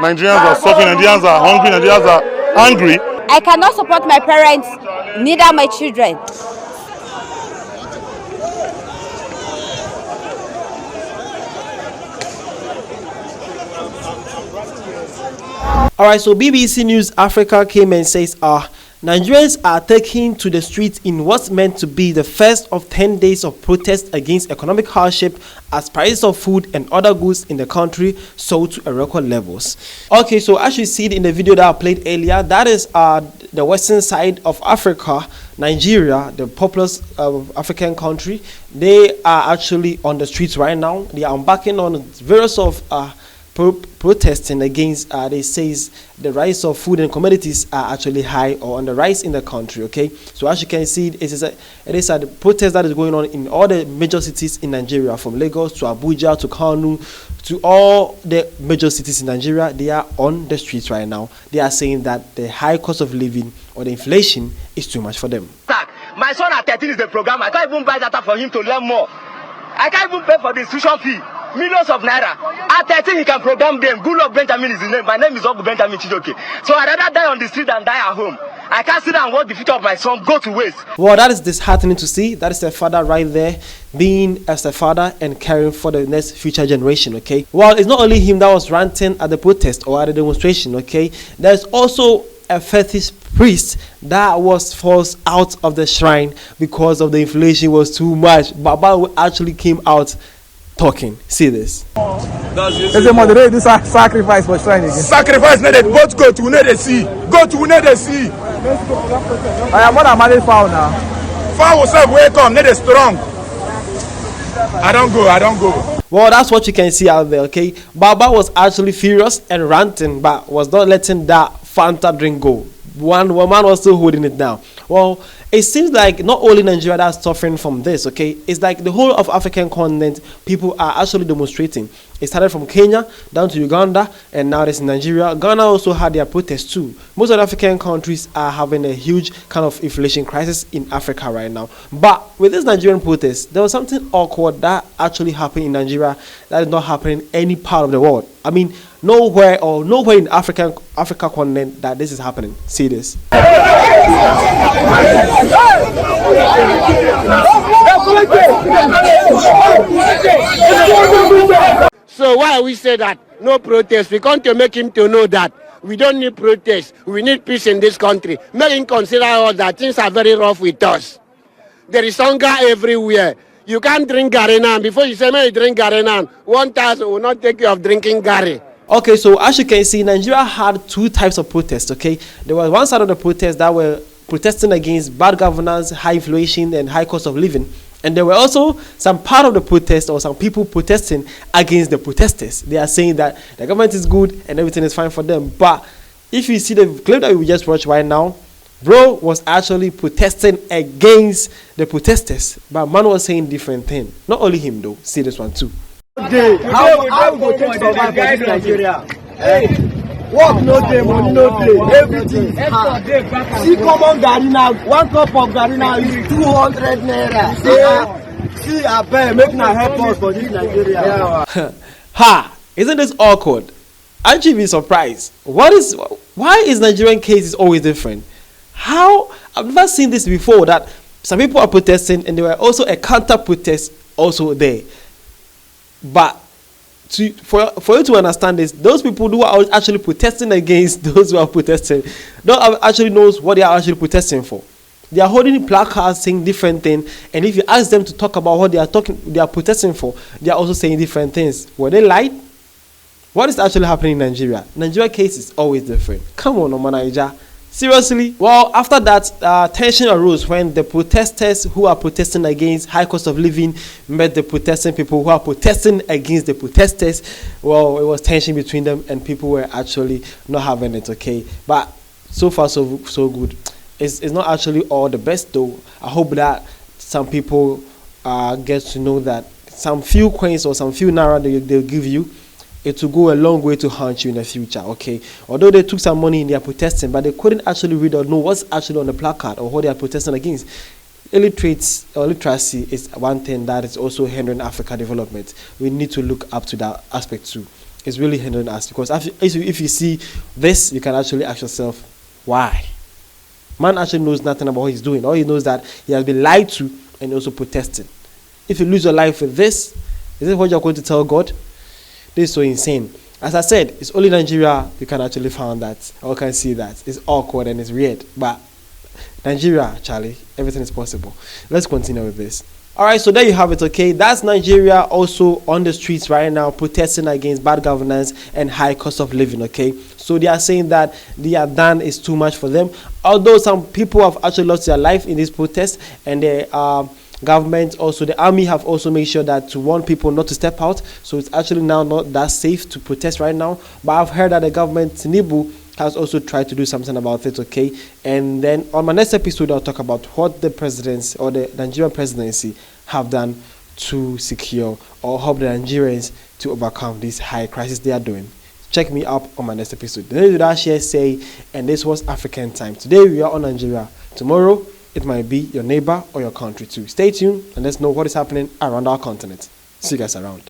Nigerians are suffering, Nigerians are hungry, Nigerians are angry. I cannot support my parents, neither my children. All right, so BBC News Africa came and says, Nigerians are taking to the streets in what's meant to be the first of 10 days of protest against economic hardship as prices of food and other goods in the country soared to a record levels. Okay, so as you see it in the video that I played earlier, that is the western side of Africa, Nigeria, the populous African country. They are actually on the streets right now. They are embarking on various of protesting against, they says the rise of food and commodities are actually high or on the rise in the country. Okay, so as you can see, it is a protest that is going on in all the major cities in Nigeria, from Lagos to Abuja to Kano to all the major cities in Nigeria. They are on the streets right now. They are saying that the high cost of living or the inflation is too much for them. My son at 13 is the program. I can't even buy data for him to learn more. I can't even pay for the institution fee. Millions of naira. At 13, he can program them. Good luck, Benjamin is his name. My name is Ogu Benjamin Chijoke. So I'd rather die on the street than die at home. I can't sit down and watch the future of my son go to waste. Well, that is disheartening to see. That is the father right there, being as a father and caring for the next future generation. Okay. Well, it's not only him that was ranting at the protest or at the demonstration. Okay. There's also a fetish priest that was forced out of the shrine because of the inflation was too much. Baba actually came out talking. See this. There's a moderate do sacrifice for shrine again. Sacrifice needed. Both go to where they see. Go to where they see. I am more than managed foul now. Foul will say welcome. Need is strong. I don't go. Well, that's what you can see out there. Okay, Baba was actually furious and ranting, but was not letting that Fanta drink go. One woman was still holding it down. Well, it seems like not only Nigeria that's suffering from this, okay? It's like the whole of African continent, people are actually demonstrating. It started from Kenya down to Uganda, and now it's in Nigeria. Ghana also had their protests too. Most of the African countries are having a huge kind of inflation crisis in Africa right now. But with this Nigerian protest, there was something awkward that actually happened in Nigeria that is not happening in any part of the world. I mean, nowhere in Africa continent that this is happening. See this. So why we say that no protest? We want to make him to know that we don't need protest. We need peace in this country. Make him consider all that things are very rough with us. There is hunger everywhere. You can't drink Gary now. Before you say, may you drink Gary now, 1,000 will not take you of drinking Gary. Okay, so as you can see, Nigeria had two types of protests, okay? There was one side of the protest that were protesting against bad governance, high inflation, and high cost of living. And there were also some part of the protest or some people protesting against the protesters. They are saying that the government is good and everything is fine for them. But if you see the clip that we just watched right now, bro was actually protesting against the protesters. But man was saying different thing. Not only him though. See this one too. How we go take survive for this Nigeria? Hey, work no day, money no day, everything is hard. See common Gary now, 1 cup of Gary now is 200 naira. See, I beg, make na help us for this Nigeria. Ha! Isn't this awkward? Aren't you be surprised? Why is Nigerian cases always different? How? I've never seen this before, that some people are protesting and there were also a counter protest also there. But for you to understand this, those people who are actually protesting against those who are protesting don't actually knows what they are actually protesting for. They are holding placards saying different things, and if you ask them to talk about what they are protesting for, they are also saying different things. Were they lied? What is actually happening in Nigeria? Nigeria case is always different. Come on, Nigeria. Seriously? Well, after that, tension arose when the protesters who are protesting against high cost of living met the protesting people who are protesting against the protesters. Well, it was tension between them and people were actually not having it, okay? But so far, so good. It's not actually all the best, though. I hope that some people get to know that some few coins or some few naira they'll give you, it will go a long way to haunt you in the future, okay? Although they took some money in their protesting, but they couldn't actually read or know what's actually on the placard or what they are protesting against. Illiteracy or literacy is one thing that is also hindering Africa development. We need to look up to that aspect too. is really hindering us, because if you see this, you can actually ask yourself, why? Man actually knows nothing about what he's doing. All he knows that he has been lied to and also protesting. If you lose your life for this, is this what you're going to tell God? This is so insane. As I said, it's only Nigeria you can actually find that, or can see that. It's awkward and it's weird, but Nigeria, Charlie, everything is possible. Let's continue with this. All right, so there you have it, okay? That's Nigeria also on the streets right now protesting against bad governance and high cost of living, okay? So they are saying that they are done is too much for them. Although some people have actually lost their life in this protest, and the government, also the army, have also made sure that to warn people not to step out. So it's actually now not that safe to protest right now. But I've heard that the government, Tinubu, has also tried to do something about it, okay? And then on my next episode, I'll talk about what the presidency or the Nigerian presidency have done to secure or help the Nigerians to overcome this high crisis they are doing. Check me up on my next episode. The name that share say, and this was African Time. Today we are on Nigeria. Tomorrow it might be your neighbor or your country too. Stay tuned and let's know what is happening around our continent. See you guys around.